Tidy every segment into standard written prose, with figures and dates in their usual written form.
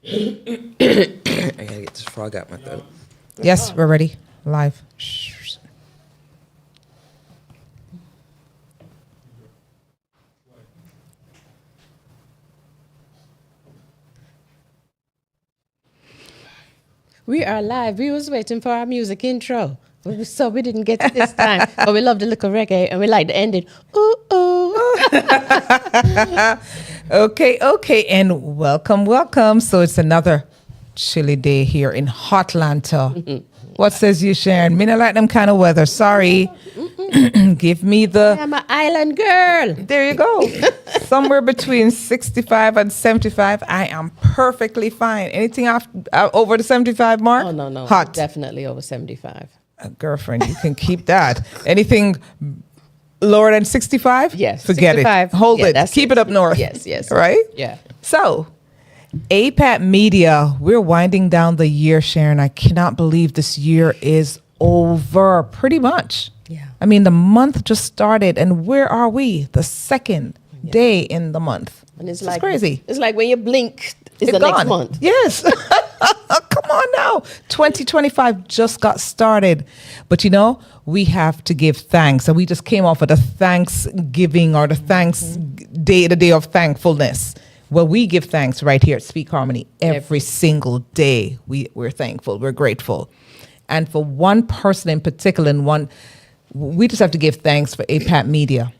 I gotta get this frog out my throat. Yes, we're ready. Live. We are live. We was waiting for our music intro. So we didn't get it this time. But we love the little reggae and we like to end it. Ooh, ooh. Okay, and welcome. So it's another chilly day here in Hotlanta. What says you, Sharon? Me not like them kind of weather. Sorry. Give me the... I'm an island girl. There you go. Somewhere between 65 and 75. I am perfectly fine. Anything over the 75 mark? Oh, no. Hot. Definitely over 75. Girlfriend, you can keep that. Anything lower than 65? Yes. Forget 65. it. Hold Yeah, it. Keep it up north. Yes. Right? Yeah. So, APAT Media, we're winding down the year, Sharon. I cannot believe this year is over, pretty much. Yeah. I mean, the month just started, and where are we? The second day in the month. And it's like crazy. It's like when you blink, it's the gone. next month. Yes. Come on now. 2025 just got started. But you know, we have to give thanks. And we just came off of the Thanksgiving or the the day of thankfulness. Well, we give thanks right here at Speak Harmony every single day. We're thankful. We're grateful. And for one person in particular, we just have to give thanks for APAT Media.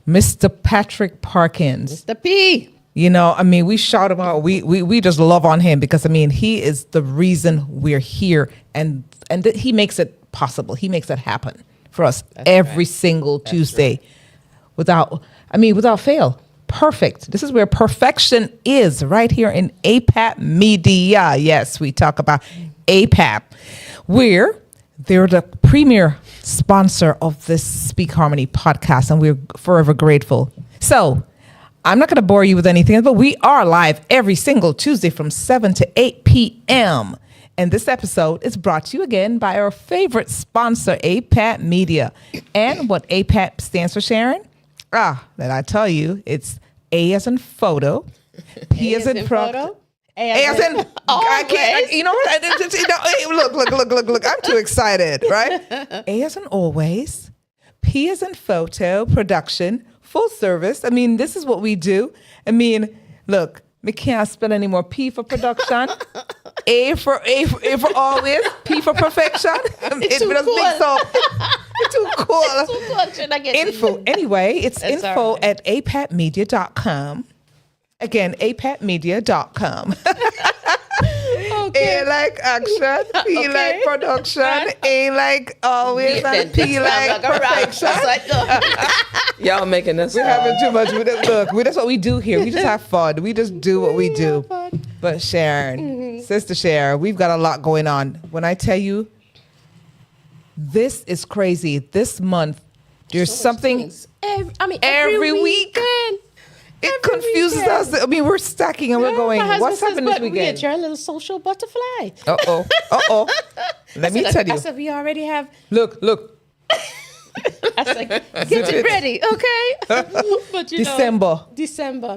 Mr. Patrick Parkins. Mr. P. You know, I mean, we shout him out. We just love on him because, I mean, he is the reason we're here. And he makes it possible. He makes it happen for us every single Tuesday without fail. Perfect. This is where perfection is, right here in APAT Media. Yes, we talk about APAT. They're the premier sponsor of this Speak Harmony podcast, and we're forever grateful. So I'm not going to bore you with anything, but we are live every single Tuesday from 7 to 8 p.m. And this episode is brought to you again by our favorite sponsor, APAT Media. And what APAT stands for, Sharon? That I tell you, it's A as in photo, P as in photo. A as in, I can't, you know what? Look, I'm too excited, right? A as in always, P as in photo, production, full service. I mean, this is what we do. I mean, look, we can't spell any more. P for production, A for always, P for perfection. It's too cool. It's too cool. It's too cool. Should I get info. Anyway, it's That's info right. at apatmedia.com. Again, apatmedia.com. Okay. A like action, P like production, A like always, and P like perfection. Y'all making us. We're having too much. That's what we do here. We just have fun. We just do what we do. But Sharon, Sister Sharon, we've got a lot going on. When I tell you, this is crazy. This month, there's something every weekend. It confuses us. I mean, we're stacking and we're going, what's happening this weekend? You're a little social butterfly. Uh-oh. Let me tell you. I said, we already have. Look. I said, get it ready, okay? But December,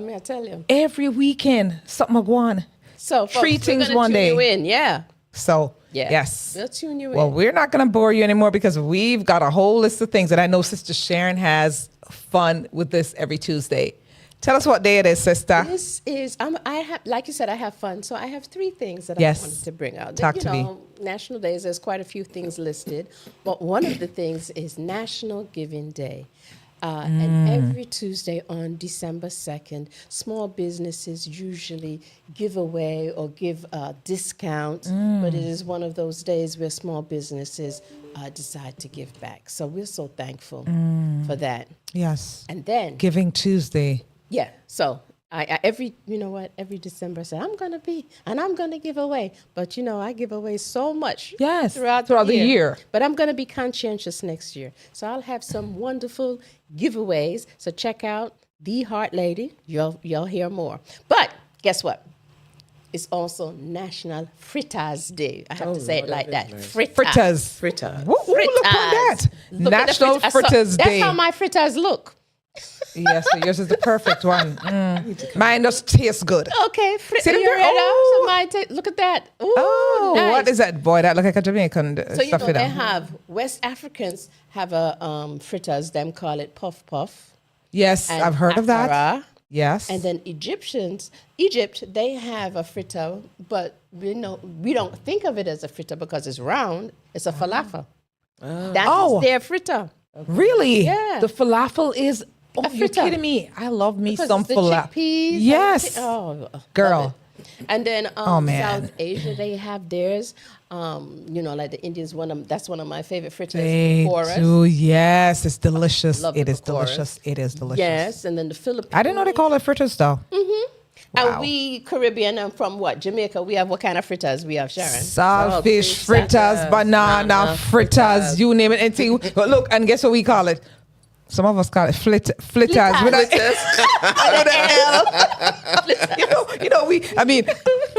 may I tell you. Every weekend, something going on. So, three folks, things one day. You in, yeah. So, Yeah. yes. We'll tune you in. Well, we're not going to bore you anymore because we've got a whole list of things. And I know Sister Sharon has fun with this every Tuesday. Tell us what day it is, sister. This is, I have, like you said, I have fun. So I have three things that I wanted to bring out. Talk to me. National Days, there's quite a few things listed. But one of the things is National Giving Day. And every Tuesday on December 2nd, small businesses usually give away or give a discount. But it is one of those days where small businesses decide to give back. So we're so thankful for that. Yes. And then Giving Tuesday. Yeah. So I every December I say I'm gonna give away. But I give away so much throughout the year. But I'm gonna be conscientious next year. So I'll have some wonderful giveaways. So check out The Heart Lady. You'll hear more. But guess what? It's also National Fritters Day. I have to say it like that. Nice. Fritters. Fritters. Look at that. Look at National Fritters Day. That's how my fritters look. Yes, so yours is the perfect one. Mine just tastes good. Okay, See them there? so mine look at that. Ooh, Oh, nice. what is that? Boy, that look like a Jamaican So you stuff. know, they have West Africans have a fritters. Them call it puff puff. Yes, and I've heard of that. akara. Yes. And then Egypt, they have a fritter, but we don't think of it as a fritter because it's round. It's a falafel. That's their fritter. Really? Yeah. The falafel is. Oh, you're fritter. kidding me! I love me Because some it's the falafel. chickpeas. Yes, girl. Love it. And then man. South Asia, they have theirs. Like the Indians, that's one of my favorite fritters. They porous. do. Yes, it's delicious. Love It the is porous. delicious. It is delicious. Yes, and then the Philippines. I didn't know they call it fritters though. Wow. And we Caribbean and from what? Jamaica, we have what kind of fritters? We have, Sharon? Saltfish fritters, banana fritters, you name it. Anything. But look, and guess what we call it? Some of us call it flitters.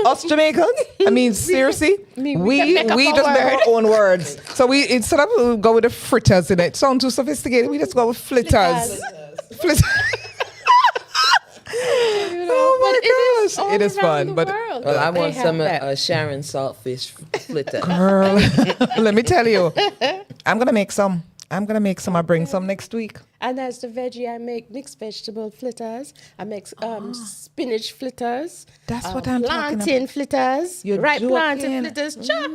Us Jamaicans, seriously, we just know our own words. So we, instead of go with the fritters in it, sound too sophisticated, we just go with flitters. Flitters. Oh my gosh, it is fun. But well, I want some Sharon saltfish flitter. Girl, let me tell you, I'm gonna make some. I bring some next week. And as the veggie, I make mixed vegetable fritters. I make spinach fritters. That's what I'm talking about. Plantain fritters. You're right, joking. plantain fritters. Cha.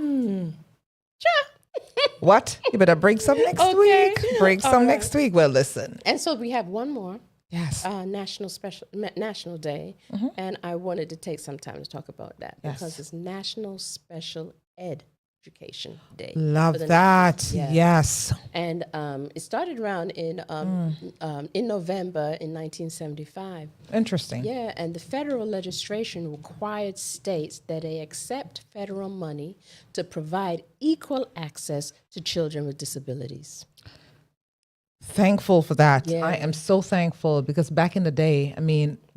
What? You better bring some next week. Bring some next week. Well, listen. And so we have one more. Yes. National Day, and I wanted to take some time to talk about that because it's National Special Education Day. Love that. Yes. And it started around in November in 1975. Interesting. Yeah, and the federal legislation required states that they accept federal money to provide equal access to children with disabilities. Thankful for that. Yeah. I am so thankful because back in the day,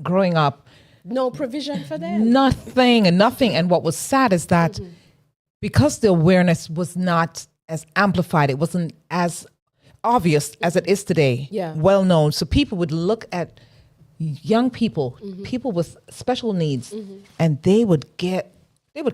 growing up, no provision for them. Nothing. And what was sad is that because the awareness was not as amplified, it wasn't as obvious as it is today, well known. So people would look at young people, people with special needs, and they would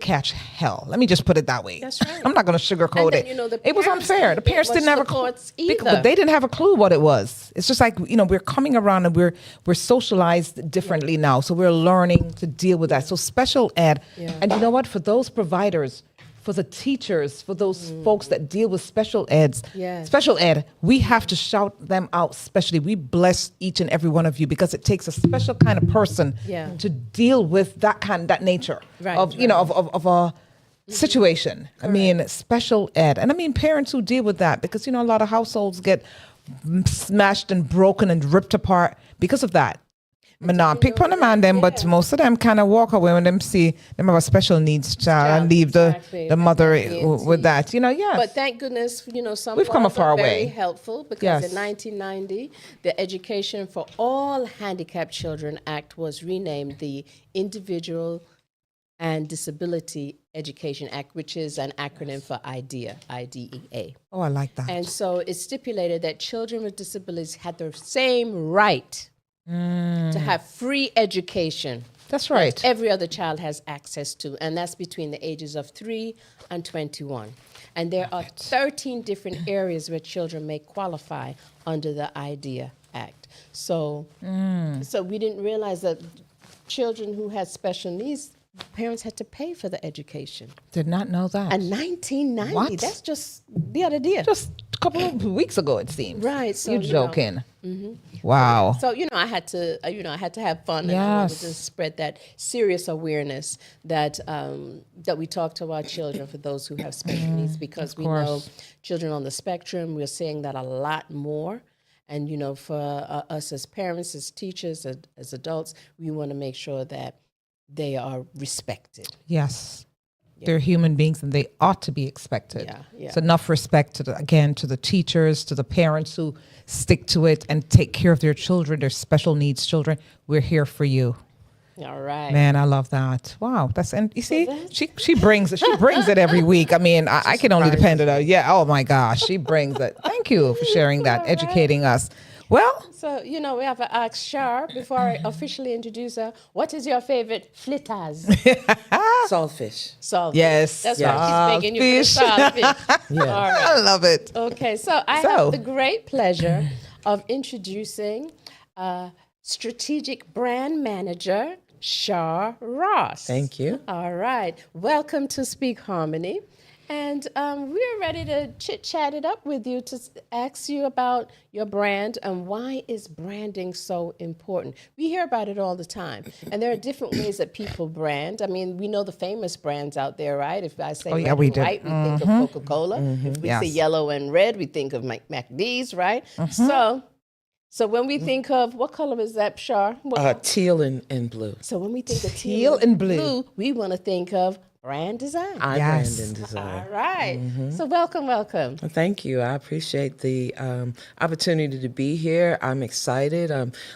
catch hell. Let me just put it that way. That's right. I'm not going to sugarcoat it. It was unfair. The parents didn't have a clue. But they didn't have a clue what it was. It's just like, we're coming around and we're socialized differently now. So we're learning to deal with that. So special ed. Yeah. And you know what? For those providers, for the teachers, for those folks that deal with special ed, we have to shout them out. Especially, we bless each and every one of you because it takes a special kind of person to deal with that nature of a situation. Correct. Special ed, and parents who deal with that because a lot of households get smashed and broken and ripped apart because of that. But not pick on the man them, but most of them kind of walk away when them see them have a special needs child and leave the mother with that. Yes. But thank goodness, some we've come a far very way. Helpful because in 1990, the Education for All Handicapped Children Act was renamed the Individual and Disability Education Act, which is an acronym for IDEA, IDEA. Oh, I like that. And so it stipulated that children with disabilities had the same right to have free education. That's right. That every other child has access to, and that's between the ages of 3 and 21. And there are 13 different areas where children may qualify under the IDEA Act. So, so we didn't realize that children who had special needs, parents had to pay for the education. Did not know that. And 1990, What? that's just the other day. Just a couple of weeks ago, it seems. Right. So, You're joking. Wow. So, I had to, have fun and I wanted to spread that serious awareness that that we talk to our children for those who have special needs because we know children on the spectrum, we're seeing that a lot more. And, for us as parents, as teachers, as adults, we want to make sure that they are respected. Yes. They're human beings and they ought to be expected. Yeah. It's enough respect to the teachers, to the parents who stick to it and take care of their children, their special needs children. We're here for you. All right. Man, I love that. Wow. And you see, she brings it every week. I can only depend on her. Yeah. Oh my gosh. She brings it. Thank you for sharing that, educating us. Well, so, you know, we have to ask Char before I officially introduce her. What is your favorite fritters? Saltfish. Saltfish. Yes. That's why she's making you for saltfish. Yeah. All right. I love it. Okay, so I have the great pleasure of introducing strategic brand manager, Char Ross. Thank you. All right. Welcome to Speak Harmony. And we're ready to chit-chat it up with you to ask you about your brand and why is branding so important. We hear about it all the time. And there are different ways that people brand. I mean, we know the famous brands out there, right? If I say red and white, we think of Coca-Cola. If we say yellow and red, we think of MacD's, right? So when we think of, what color is that, Char? Teal and blue. So when we think of teal and blue, we want to think of brand design. Brand and design. All right. So welcome. Thank you. I appreciate the opportunity to be here. I'm excited.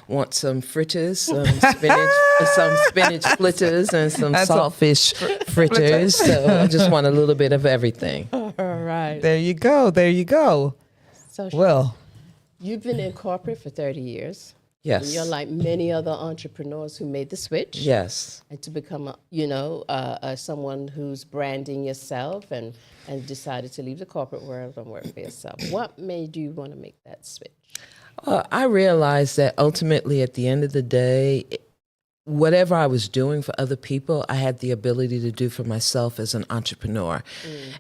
Want some fritters, some spinach fritters, and some saltfish fritters. So I just want a little bit of everything. All right. There you go. So, you've been in corporate for 30 years. Yes. And you're like many other entrepreneurs who made the switch. Yes. And to become, someone who's branding yourself and decided to leave the corporate world and work for yourself. What made you want to make that switch? I realized that ultimately at the end of the day, whatever I was doing for other people, I had the ability to do for myself as an entrepreneur.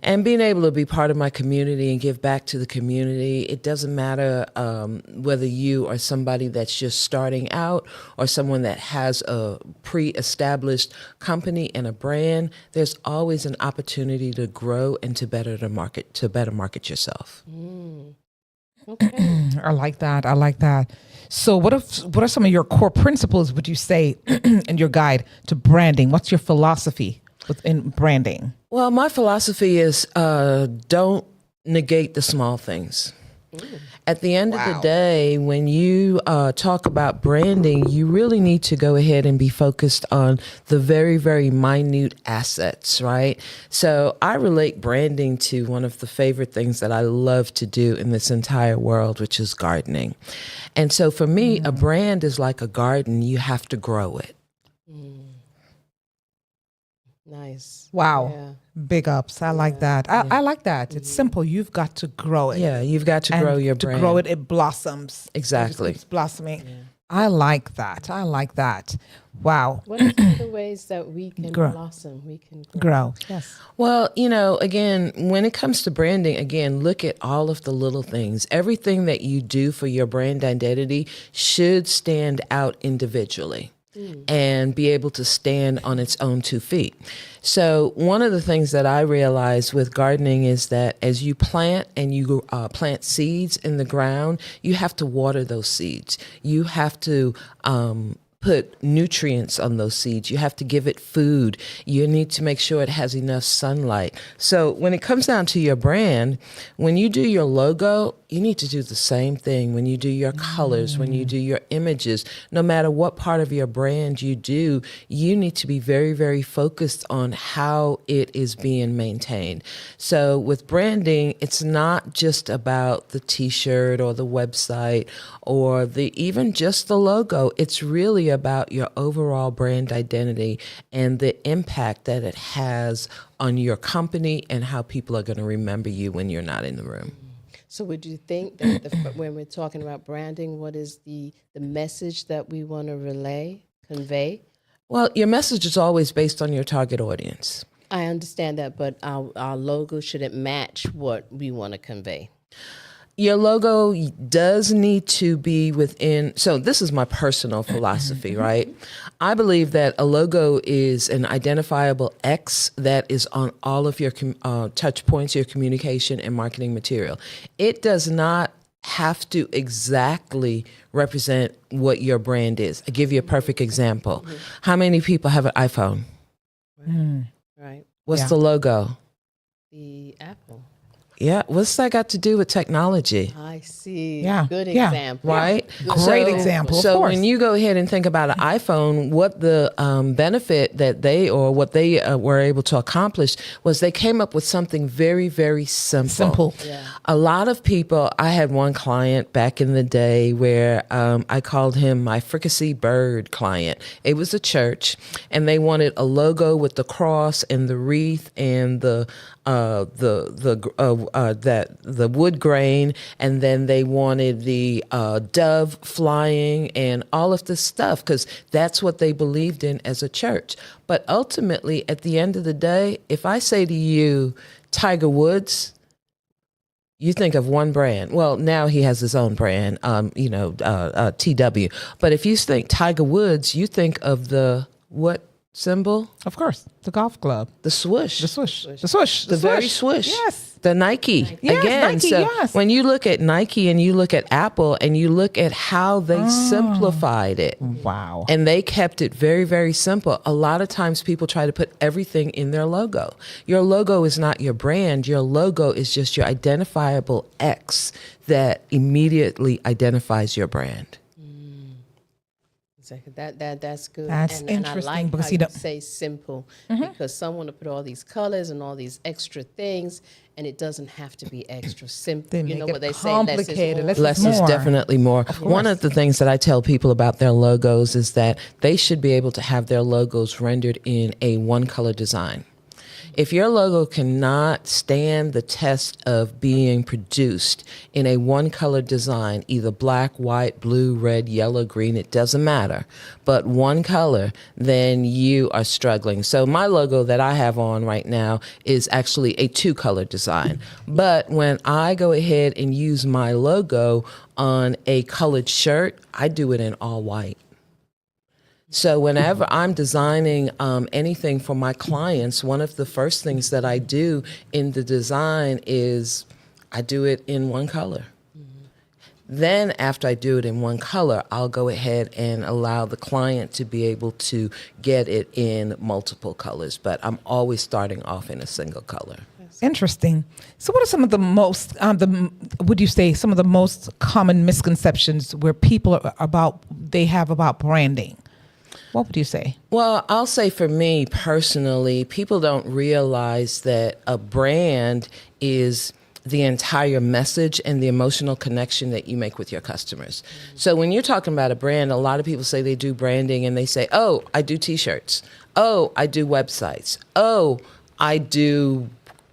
And being able to be part of my community and give back to the community, it doesn't matter whether you are somebody that's just starting out or someone that has a pre-established company and a brand, there's always an opportunity to grow and to better market yourself. Okay. I like that. So what are some of your core principles, would you say, in your guide to branding? What's your philosophy within branding? Well, my philosophy is don't negate the small things. At the end of the day, when you talk about branding, you really need to go ahead and be focused on the very, very minute assets, right? So I relate branding to one of the favorite things that I love to do in this entire world, which is gardening. And so for me, a brand is like a garden. You have to grow it. Nice. Wow. Yeah. Big ups. I like that. I like that. It's simple. You've got to grow it. Yeah, you've got to grow your brand. To grow it, it blossoms. Exactly. It's blossoming. Yeah. I like that. Wow. What are some of the ways that we can blossom? We can grow. Yes. Well, again, when it comes to branding, again, look at all of the little things. Everything that you do for your brand identity should stand out individually and be able to stand on its own 2 feet. So one of the things that I realized with gardening is that as you plant and you plant seeds in the ground, you have to water those seeds. You have to put nutrients on those seeds. You have to give it food. You need to make sure it has enough sunlight. So when it comes down to your brand, when you do your logo, you need to do the same thing when you do your colors, when you do your images. No matter what part of your brand you do, you need to be very, very focused on how it is being maintained. So with branding, it's not just about the t-shirt or the website or even just the logo. It's really about your overall brand identity and the impact that it has on your company and how people are going to remember you when you're not in the room. So would you think that when we're talking about branding, what is the message that we want to convey? Well, your message is always based on your target audience. I understand that, but our logo shouldn't match what we want to convey. Your logo does need to be within, so this is my personal philosophy, right? I believe that a logo is an identifiable X that is on all of your touch points, your communication and marketing material. It does not have to exactly represent what your brand is. I'll give you a perfect example. How many people have an iPhone? Right. What's the logo? The Apple. Yeah, what's that got to do with technology? I see. Yeah. Good Yeah. example. Right? Great example, of So course. when you go ahead and think about an iPhone, what the benefit that they were able to accomplish was they came up with something very, very simple. Yeah. A lot of people, I had one client back in the day where I called him my fricassee bird client. It was a church, and they wanted a logo with the cross and the wreath and the wood grain, and then they wanted the dove flying and all of this stuff because that's what they believed in as a church. But ultimately, at the end of the day, if I say to you, Tiger Woods, you think of one brand. Well, now he has his own brand, TW. But if you think Tiger Woods, you think of the what symbol? Of course, the golf club. The swoosh. The swoosh. The swoosh. The very swoosh. Yes. The Nike. Yes, Again, Nike, so yes. when you look at Nike and you look at Apple and you look at how they simplified it. Wow. And they kept it very, very simple. A lot of times people try to put everything in their logo. Your logo is not your brand. Your logo is just your identifiable X that immediately identifies your brand. That's good. That's and interesting, I like because how you you don't- say simple, because some want to put all these colors and all these extra things, and it doesn't have to be extra simple. They You make know it what they say? complicated. Less is Less more. Less is more. definitely more. One of the things that I tell people about their logos is that they should be able to have their logos rendered in a one color design. If your logo cannot stand the test of being produced in a one color design, either black, white, blue, red, yellow, green, it doesn't matter, but one color, then you are struggling. So my logo that I have on right now is actually a 2-color design. But when I go ahead and use my logo on a colored shirt, I do it in all white. So whenever I'm designing anything for my clients, one of the first things that I do in the design is I do it in one color. Then after I do it in one color, I'll go ahead and allow the client to be able to get it in multiple colors. But I'm always starting off in a single color. Interesting. So, what are some of the most, would you say, some of the most common misconceptions where people have about branding? What would you say? Well, I'll say for me personally, people don't realize that a brand is the entire message and the emotional connection that you make with your customers. So when you're talking about a brand, a lot of people say they do branding and they say, oh, I do t-shirts. Oh, I do websites. Oh, I do,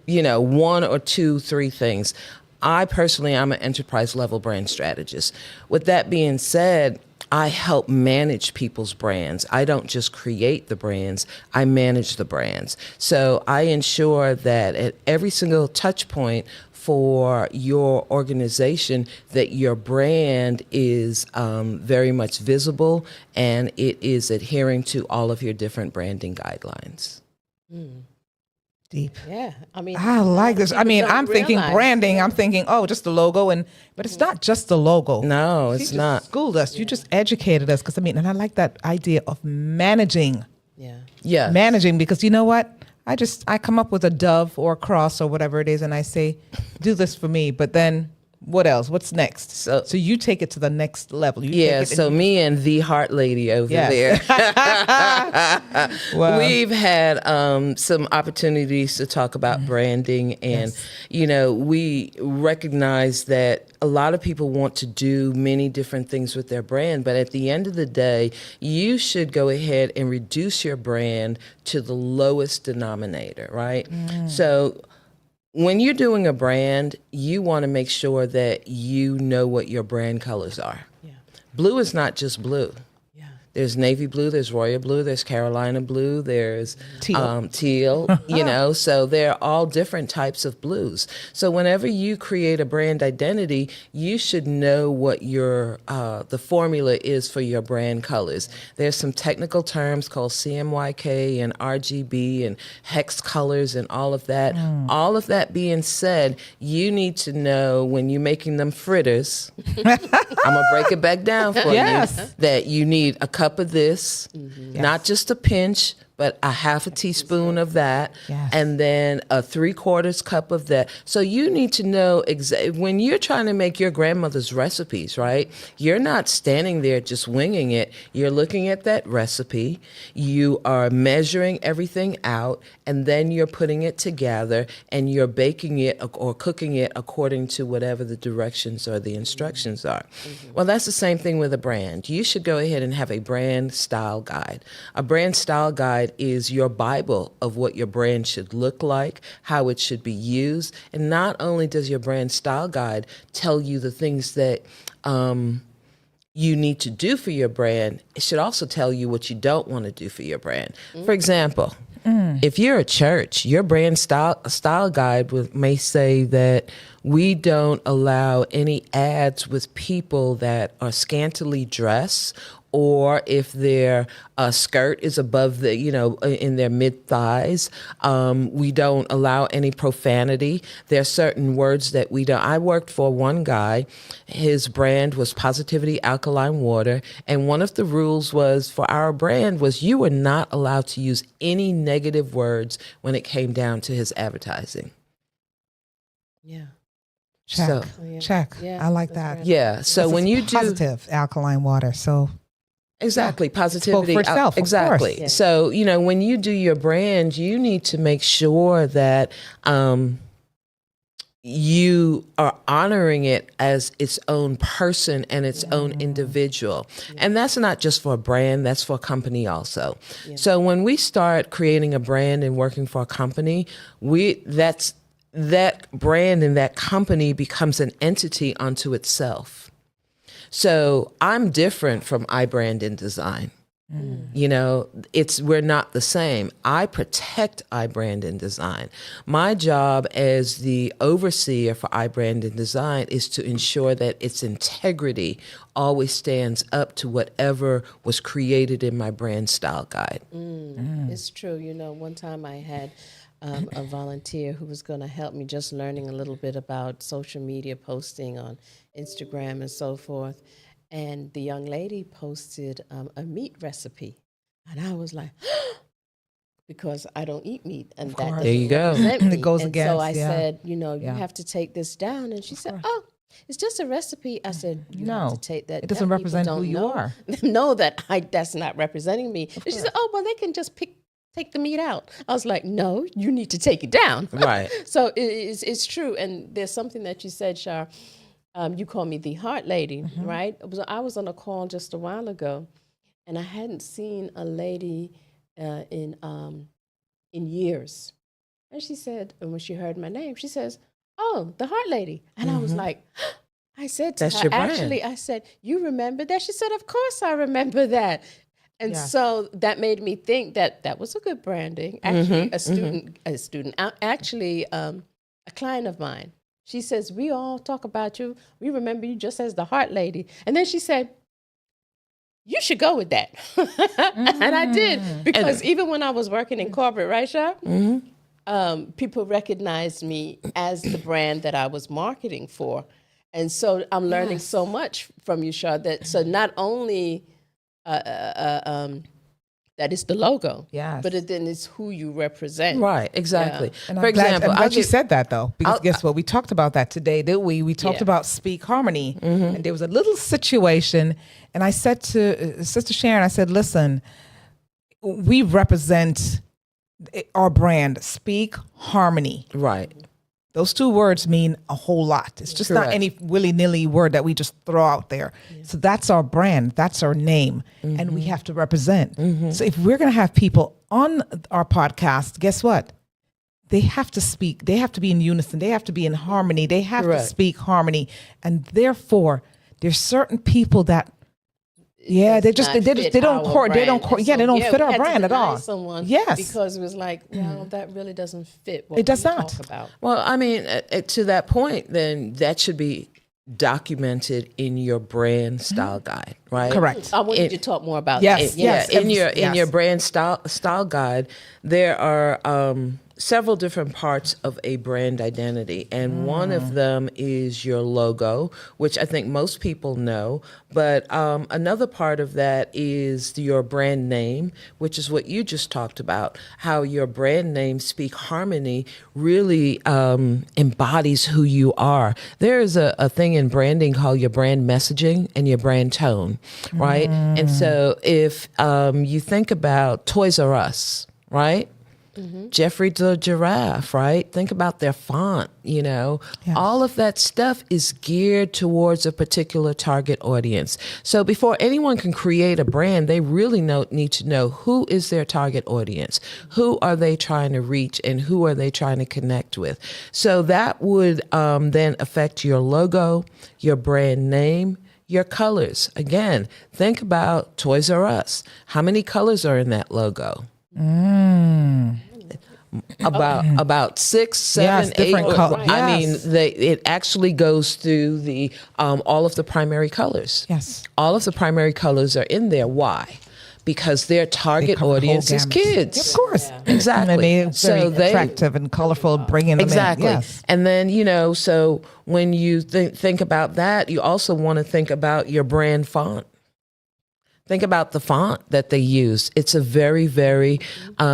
1 or 2, 3 things. I personally, I'm an enterprise level brand strategist. With that being said, I help manage people's brands. I don't just create the brands, I manage the brands. So I ensure that at every single touch point for your organization, that your brand is very much visible and it is adhering to all of your different branding guidelines. Deep. Yeah, I like this. I'm thinking realize. branding. I'm thinking, just the logo, but it's not just the logo. No, You it's just not. schooled us. You just educated us, and I like that idea of managing. Yeah. Managing, because you know what? I come up with a dove or a cross or whatever it is, and I say, do this for me. But then what else? What's next? So you take it to the next level. So me and the Heart Lady over there, Wow. we've had some opportunities to talk about branding, and we recognize that a lot of people want to do many different things with their brand, but at the end of the day, you should go ahead and reduce your brand to the lowest denominator, right? So when you're doing a brand, you want to make sure that you know what your brand colors are. Yeah. Blue is not just blue. Yeah. There's navy blue, there's royal blue, there's Carolina blue, there's Teal. teal, so they're all different types of blues. So whenever you create a brand identity, you should know what your the formula is for your brand colors. There's some technical terms called CMYK and RGB and hex colors and all of that. All of that being said, you need to know when you're making them fritters, I'm gonna break it back down for Yes. you, that you need a cup of this, not just a pinch, but a half a teaspoon of that, and then a 3/4 cup of that. So you need to know when you're trying to make your grandmother's recipes, right? You're not standing there just winging it. You're looking at that recipe. You are measuring everything out, and then you're putting it together, and you're baking it or cooking it according to whatever the directions or the instructions are. Well, that's the same thing with a brand. You should go ahead and have a brand style guide. A brand style guide is your Bible of what your brand should look like, how it should be used. And not only does your brand style guide tell you the things that you need to do for your brand, it should also tell you what you don't want to do for your brand. For example, if you're a church, your brand style guide may say that we don't allow any ads with people that are scantily dressed, or if their skirt is above the, in their mid thighs. We don't allow any profanity. There are certain words that we don't. I worked for one guy. His brand was Positivity Alkaline Water. And one of the rules was for our brand was you were not allowed to use any negative words when it came down to his advertising. Yeah. Check. Check. Yeah, I like that. right. Yeah. So when you do positive alkaline water, so exactly positivity spoke for itself, exactly. Of course. Yeah. So when you do your brand, you need to make sure that you are honoring it as its own person and its own individual. And that's not just for a brand, that's for a company also. Yeah. So when we start creating a brand and working for a company, that brand and that company becomes an entity unto itself. So I'm different from iBrand in design. We're not the same. I protect iBrand in design. My job as the overseer for iBrand in design is to ensure that its integrity always stands up to whatever was created in my brand style guide. It's true. One time I had a volunteer who was going to help me just learning a little bit about social media posting on Instagram and so forth. And the young lady posted a meat recipe. And I was like, because I don't eat meat. And that doesn't there you go. It goes and against, so I said, you Yeah. have to take this down. And she said, oh, it's just a recipe. I said, you No, have to take that it doesn't down. represent People who you don't are. know that that's not representing me. And she said, oh, well, they can just take the meat out. I was like, no, you need to take it down. Right. So it's true. And there's something that you said, Char. You call me the heart lady, right? I was on a call just a while ago, and I hadn't seen a lady in years. And she said, and when she heard my name, she says, oh, the heart lady. And I was like, I said to That's her, your brand. actually, I said, you remember that? She said, of course I remember that. And so that made me think that was a good branding. Actually, a client of mine. She says, we all talk about you. We remember you just as the heart lady. And then she said, you should go with that. And I did. Because even when I was working in corporate, right, Char? People recognized me as the brand that I was marketing for. And so I'm learning so much from you, Char, so not only that is the logo, but then it's who you represent. Right, exactly. Yeah. And For example, I'm glad you said that, though, because guess what? We talked about that today, didn't we? We talked about speak harmony, and there was a little situation, and I said to Sister Sharon, I said, listen, we represent our brand, speak harmony. Right. Those two words mean a whole lot. It's just not any willy-nilly word that we just throw out there. So that's our brand. That's our name. And we have to represent. So if we're going to have people on our podcast, guess what? They have to speak. They have to be in unison. They have to be in harmony. They have to speak harmony. And therefore, there's certain people that they don't fit our brand at all. Because it was like, well, that really doesn't fit what it does we not talk about. Well, I mean, to that point, then that should be documented in your brand style guide, right? Correct. I wanted you to talk more about Yes, that. yes. In your brand style guide, there are several different parts of a brand identity, and one of them is your logo, which I think most people know. But another part of that is your brand name, which is what you just talked about. How your brand name, Speak Harmony, really embodies who you are. There is a thing in branding called your brand messaging and your brand tone, right? And so if you think about Toys R Us, right? Jeffrey the Giraffe, right? Think about their font, Yes. All of that stuff is geared towards a particular target audience. So before anyone can create a brand, they really need to know who is their target audience, who are they trying to reach, and who are they trying to connect with. So that would then affect your logo, your brand name, your colors. Again, think about Toys R Us. How many colors are in that logo? About 6, 7, 8. Different colors. I mean, it actually goes through the all of the primary colors. Yes. All of the primary colors are in there. Why? Because their target audience is kids. Of course. Yeah. Exactly. And very attractive and colorful, bringing them exactly. in. Yes. And then, so when you think about that, you also want to think about your brand font. Think about the font that they use. It's a very, very, I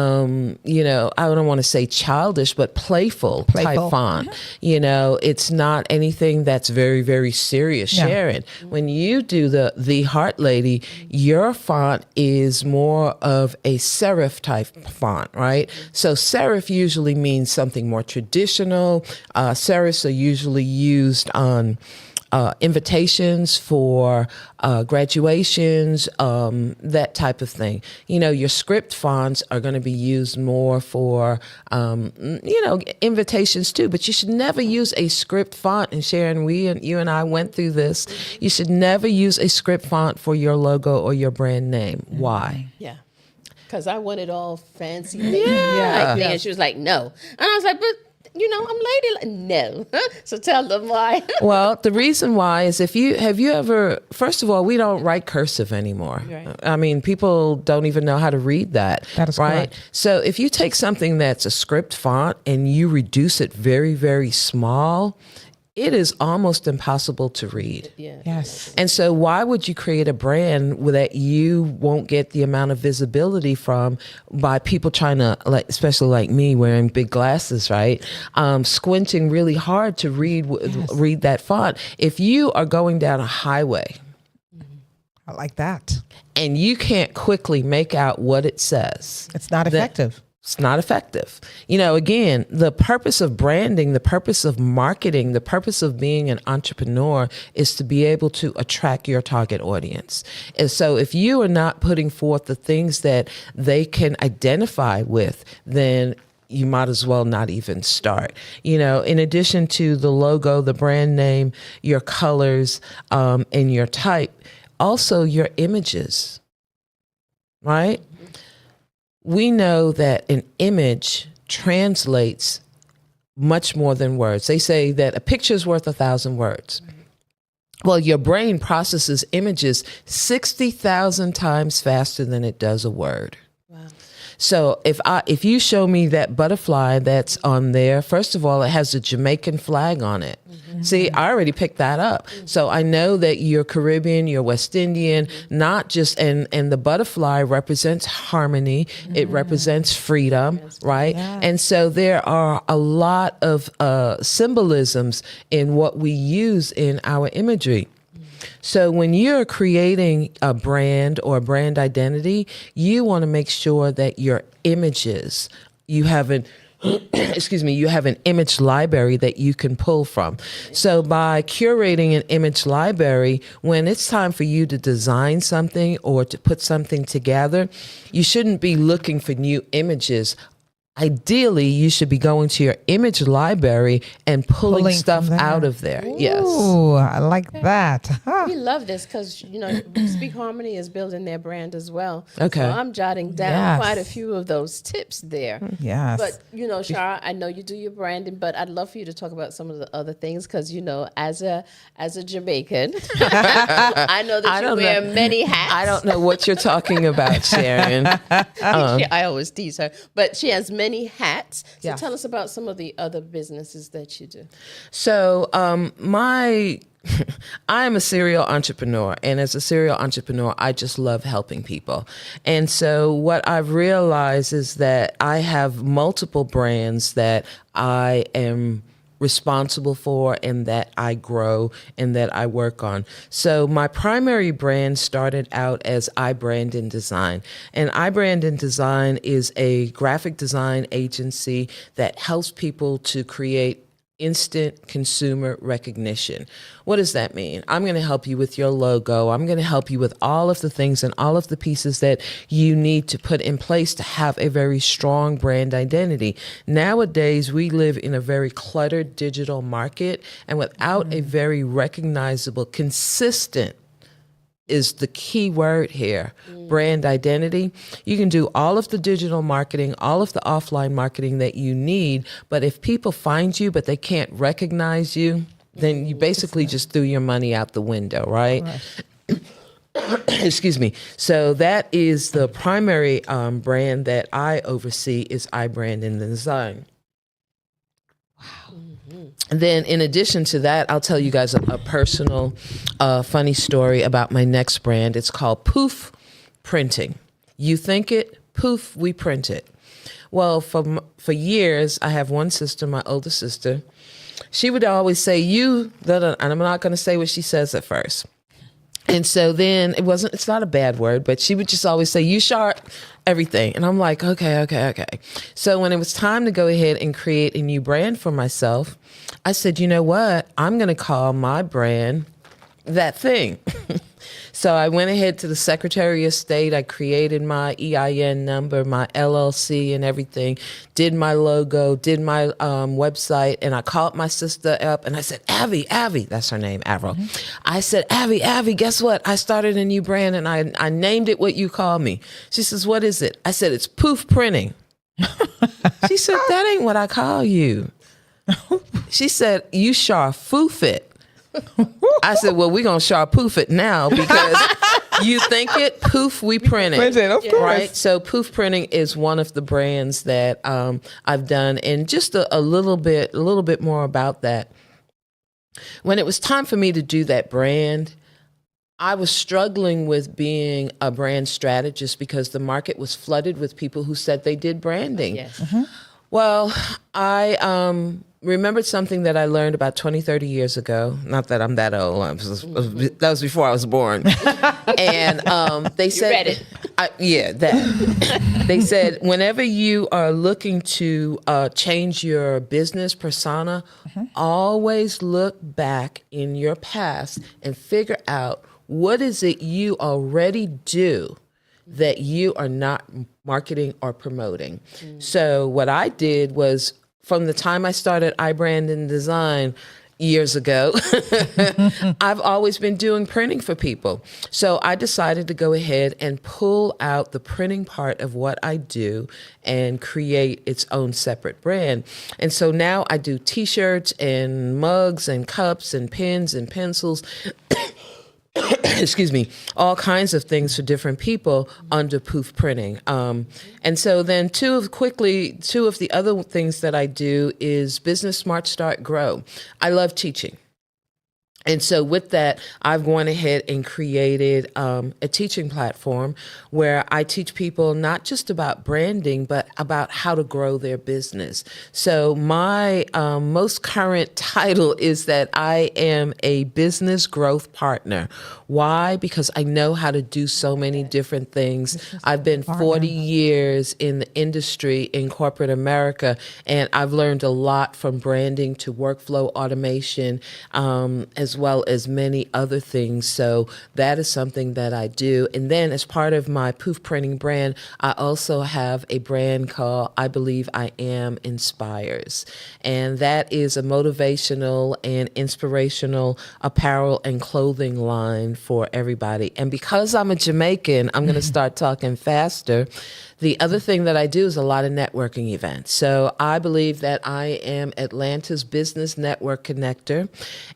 don't want to say childish, but playful type font. It's not anything that's very, very serious. No. Sharon, when you do the Heart Lady, your font is more of a serif type font, right? So serif usually means something more traditional. Serifs are usually used on invitations for graduations, that type of thing. Your script fonts are going to be used more for, invitations too, but you should never use a script font. And Sharon, you and I went through this. You should never use a script font for your logo or your brand name. Why? Yeah. Because I wanted all fancy. Yeah. And she was like, no. And I was like, but I'm ladylike. No. So tell them why. Well, the reason why is first of all, we don't write cursive anymore. Right. I mean, people don't even know how to read that. That is right. Correct. So if you take something that's a script font and you reduce it very, very small, it is almost impossible to read. Yeah. Yes. And so why would you create a brand that you won't get the amount of visibility from by people trying to, especially like me wearing big glasses, right? Squinting really hard to read that font. If you are going down a highway, I like that. And you can't quickly make out what it says, it's not effective. It's not effective. Again, the purpose of branding, the purpose of marketing, the purpose of being an entrepreneur is to be able to attract your target audience. And so if you are not putting forth the things that they can identify with, then you might as well not even start. In addition to the logo, the brand name, your colors, and your type, also your images, right? We know that an image translates much more than words. They say that a picture is worth 1,000 words. Well, your brain processes images 60,000 times faster than it does a word. Wow. So if you show me that butterfly that's on there, first of all, it has a Jamaican flag on it. Mm-hmm. See, I already picked that up. Mm-hmm. So I know that you're Caribbean, you're West Indian, not just, and the butterfly represents harmony. Mm-hmm. It represents freedom, right? Yeah. And so there are a lot of symbolisms in what we use in our imagery. So when you're creating a brand or a brand identity, you want to make sure that your images, you have an image library that you can pull from. So by curating an image library, when it's time for you to design something or to put something together, you shouldn't be looking for new images ideally you should be going to your image library and pulling stuff out of there. Ooh, yes. I like that. We love this because, Speak Harmony is building their brand as well. Okay. So I'm jotting down quite a few of those tips there. Yes. But, Char, I know you do your branding, but I'd love for you to talk about some of the other things because, as a Jamaican, I know that you wear many hats. I don't know what you're talking about, Sharon. I always tease her, but she has many hats. So tell us about some of the other businesses that you do. So I am a serial entrepreneur, and as a serial entrepreneur, I just love helping people. And so what I've realized is that I have multiple brands that I am responsible for and that I grow and that I work on. So my primary brand started out as iBrand and Design. And iBrand and Design is a graphic design agency that helps people to create instant consumer recognition. What does that mean? I'm going to help you with your logo. I'm going to help you with all of the things and all of the pieces that you need to put in place to have a very strong brand identity. Nowadays, we live in a very cluttered digital market, and without a very recognizable, consistent is the key word here, brand identity. You can do all of the digital marketing, all of the offline marketing that you need, but if people find you but they can't recognize you, then you basically just threw your money out the window, right? Excuse me. So that is the primary brand that I oversee is iBrand and Design. And then in addition to that, I'll tell you guys a personal funny story about my next brand. It's called Poof Printing. You think it, poof, we print it. Well, for years, I have one sister, my older sister. She would always say, and I'm not going to say what she says at first. And so then it's not a bad word, but she would just always say, you sharp, everything. And I'm like, okay. So when it was time to go ahead and create a new brand for myself, I said, you know what? I'm going to call my brand That Thing. So I went ahead to the Secretary of State. I created my EIN number, my LLC and everything, did my logo, did my website, and I called my sister up and I said, Abby, that's her name, Avril. I said, Abby, guess what? I started a new brand and I named it what you call me. She says, what is it? I said, it's Poof Printing. She said, that ain't what I call you. She said, you sharfoof it. I said, well, we're going to sharpoof it now because you think it, poof, we print it. Print it, of course. Right? So Poof Printing is one of the brands that I've done. And just a little bit more about that. When it was time for me to do that brand, I was struggling with being a brand strategist because the market was flooded with people who said they did branding. Yes. Mm-hmm. Well, I remembered something that I learned about 20, 30 years ago. Not that I'm that old. That was before I was born. And they said, that. They said, whenever you are looking to change your business persona, always look back in your past and figure out what is it you already do that you are not marketing or promoting. So what I did was, from the time I started iBrand and Design years ago, I've always been doing printing for people. So I decided to go ahead and pull out the printing part of what I do and create its own separate brand. And so now I do t-shirts and mugs and cups and pens and pencils, excuse me, all kinds of things for different people under Poof Printing. And so then two of the other things that I do is Business Smart Start Grow. I love teaching. And so with that, I've gone ahead and created a teaching platform where I teach people not just about branding, but about how to grow their business. So my most current title is that I am a business growth partner. Why? Because I know how to do so many different things. I've been 40 years in the industry in corporate America, and I've learned a lot from branding to workflow automation, as as well as many other things. So that is something that I do. And then as part of my Poof Printing brand, I also have a brand called I Believe I Am Inspires. And that is a motivational and inspirational apparel and clothing line for everybody. And because I'm a Jamaican, I'm going to start talking faster. The other thing that I do is a lot of networking events. So I believe that I am Atlanta's business network connector,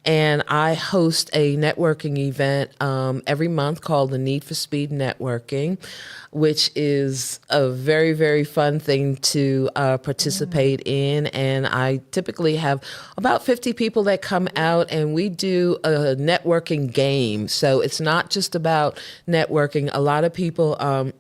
and I host a networking event every month called the Need for Speed Networking, which is a very, very fun thing to participate in. And I typically have about 50 people that come out, and we do a networking game. So it's not just about networking. A lot of people,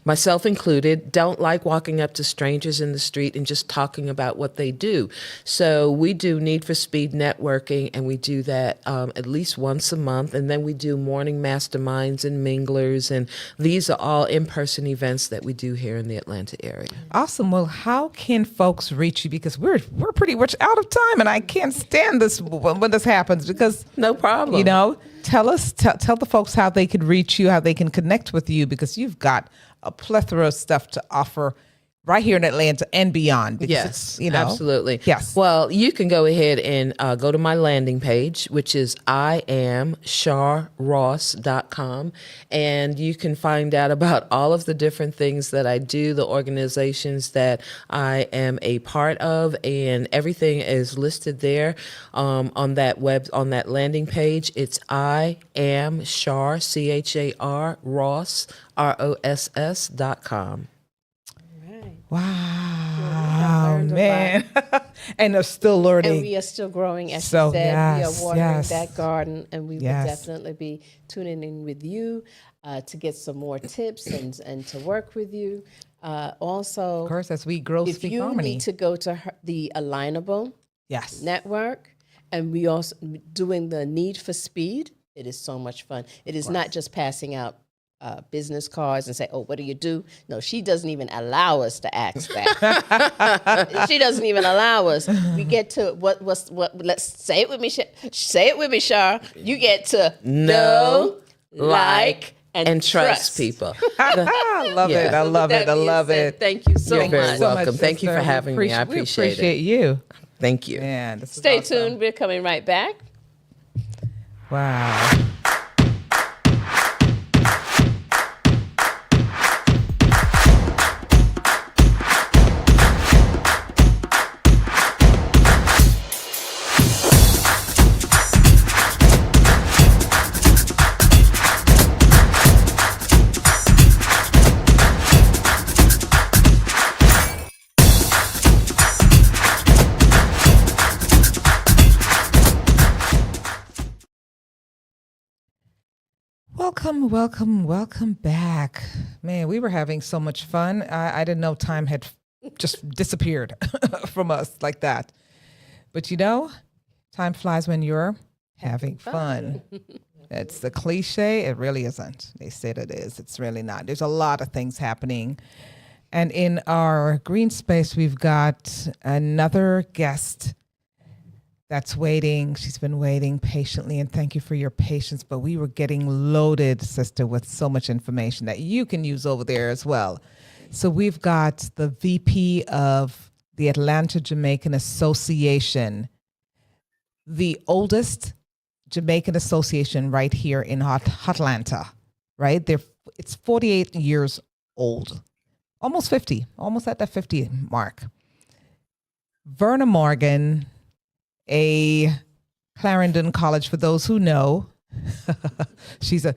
myself included, don't like walking up to strangers in the street and just talking about what they do. So we do Need for Speed Networking, and we do that at least once a month. And then we do morning masterminds and minglers. And these are all in-person events that we do here in the Atlanta area. Awesome. Well, how can folks reach you? Because we're pretty much out of time, and I can't stand this when this happens because no problem. You know, tell the folks how they can reach you, how they can connect with you, because you've got a plethora of stuff to offer right here in Atlanta and beyond. Yes, absolutely. Yes. Well, you can go ahead and go to my landing page, which is iamcharross.com, and you can find out about all of the different things that I do, the organizations that I am a part of, and everything is listed there on that landing page. It's iamchar, CHAR, Ross, ROSS.com. Wow, man. And they're still learning. And we are still growing. As you said, we are watering that garden, and we will definitely be tuning in with you to get some more tips and to work with you. Also, of course, as we grow if Speak you Harmony. need to go to the Alignable network, and we also doing the Need for Speed. It is so much fun. It is not just passing out business cards and say, "Oh, what do you do?" No, she doesn't even allow us to ask that. She doesn't even allow us. We get to what? Let's say it with me. Say it with me, Char. You get to know, like, and trust people. I love it. I love it. I love it. Thank you so much. You're very welcome. Thank you for having me. I appreciate it. We appreciate you. Thank you. Man, Stay tuned. We're coming right back. Wow. Welcome back. Man, we were having so much fun. I didn't know time had just disappeared from us like that. But time flies when you're having fun. It's the cliche. It really isn't. They said it is. It's really not. There's a lot of things happening. And in our green space, we've got another guest that's waiting. She's been waiting patiently, and thank you for your patience. But we were getting loaded, sister, with so much information that you can use over there as well. So we've got the VP of the Atlanta Jamaican Association, the oldest Jamaican association right here in Atlanta, right? It's 48 years old, almost 50, almost at that 50 mark. Verna Morgan, a Clarendon College, for those who know. she's a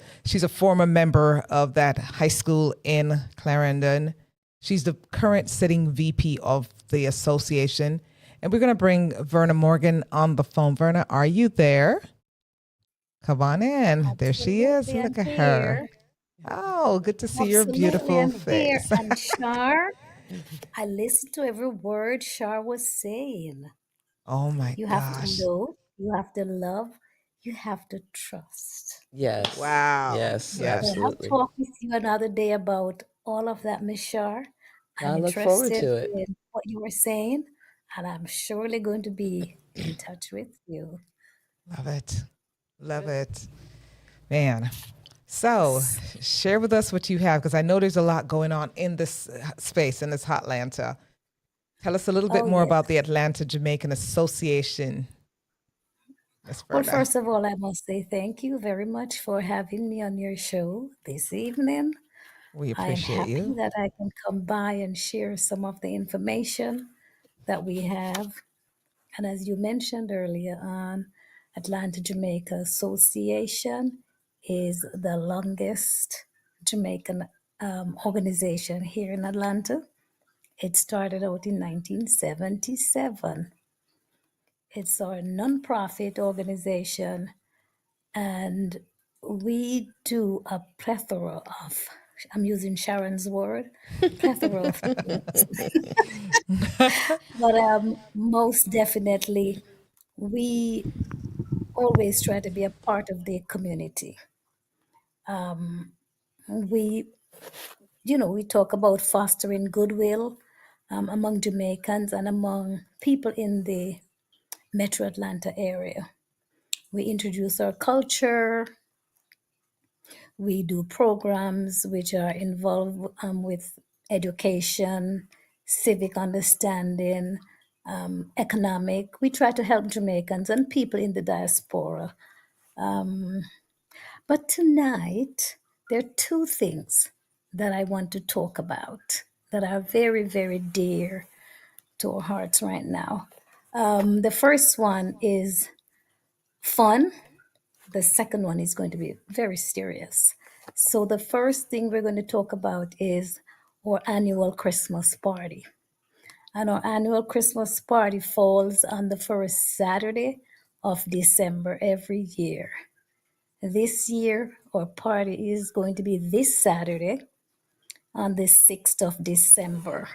former member of that high school in Clarendon. She's the current sitting VP of the association. And we're going to bring Verna Morgan on the phone. Verna, are you there? Come on in. Absolutely. There she is. Look at her. Oh, good to see your beautiful face. And Char, I listened to every word Char was saying. Oh my gosh. You have to know, you have to love, you have to trust. Yes. Wow. Yes, yes. absolutely. I'll talk with you another day about all of that, Miss Char. I look forward to it. In what you were saying, and I'm surely going to be in touch with you. Love it. Love it. Man. So share with us what you have, because I know there's a lot going on in this space, in this Hotlanta. Tell us a little bit Oh, more yes. about the Atlanta Jamaican Association, Miss Well, Verna. first of all, I must say thank you very much for having me on your show this evening. We I am appreciate happy you. that I can come by and share some of the information that we have. And as you mentioned earlier on, Atlanta Jamaica Association is the longest Jamaican organization here in Atlanta. It started out in 1977. It's our nonprofit organization, and we do a plethora of, I'm using Sharon's word, plethora of things. But most definitely, we always try to be a part of the community. We, we talk about fostering goodwill among Jamaicans and among people in the Metro Atlanta area. We introduce our culture. We do programs which are involved with education, civic understanding, economic. We try to help Jamaicans and people in the diaspora. But tonight, there are two things that I want to talk about that are very, very dear to our hearts right now. The first one is fun. The second one is going to be very serious. So, the first thing we're going to talk about is our annual Christmas party. And our annual Christmas party falls on the first Saturday of December every year. This year, our party is going to be this Saturday on the 6th of December.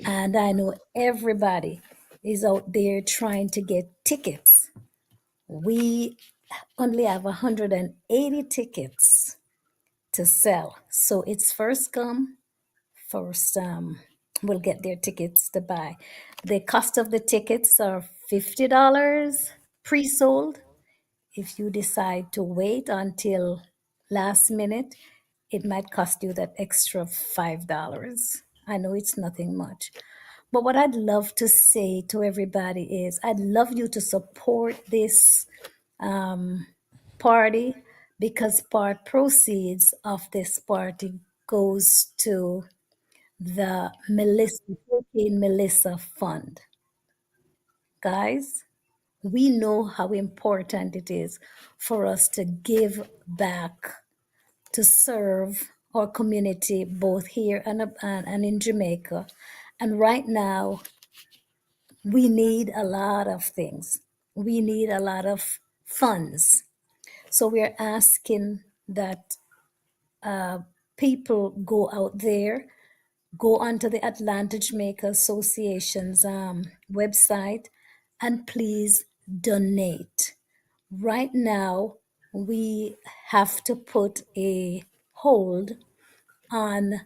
And I know everybody is out there trying to get tickets. We only have 180 tickets to sell. So it's first come, first will get their tickets to buy. The cost of the tickets are $50 pre-sold. If you decide to wait until last minute, it might cost you that extra $5. I know it's nothing much. But what I'd love to say to everybody is I'd love you to support this party, because part proceeds of this party goes to the Hurricane Melissa Fund. Guys, we know how important it is for us to give back, to serve our community both here and in Jamaica. And right now, we need a lot of things. We need a lot of funds. So we're asking that people go out there, go onto the Atlanta Jamaica Association's website, and please donate. Right now, we have to put a hold on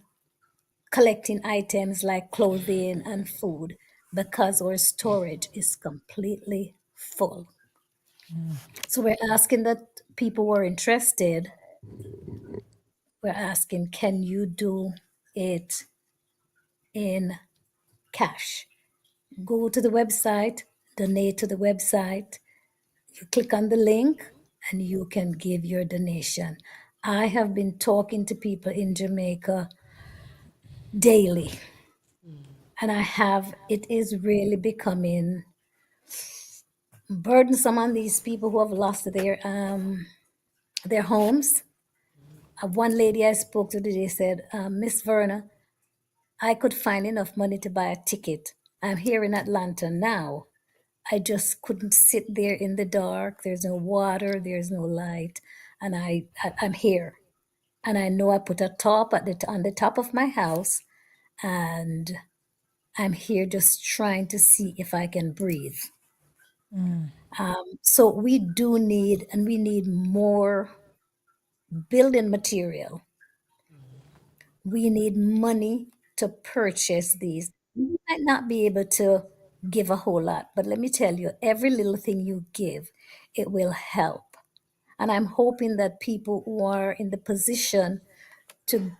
collecting items like clothing and food because our storage is completely full. So we're asking that people who are interested, we're asking, can you do it in cash? Go to the website, donate to the website. You click on the link and you can give your donation. I have been talking to people in Jamaica daily, and it is really becoming burdensome on these people who have lost their homes. One lady I spoke to today said, Miss Verna, I could find enough money to buy a ticket. I'm here in Atlanta now. I just couldn't sit there in the dark. There's no water, there's no light, and I'm here. And I know I put a top on the top of my house, and I'm here just trying to see if I can breathe. So we do need, and we need more building material. We need money to purchase these. We might not be able to. give a whole lot. But let me tell you, every little thing you give, it will help. And I'm hoping that people who are in the position to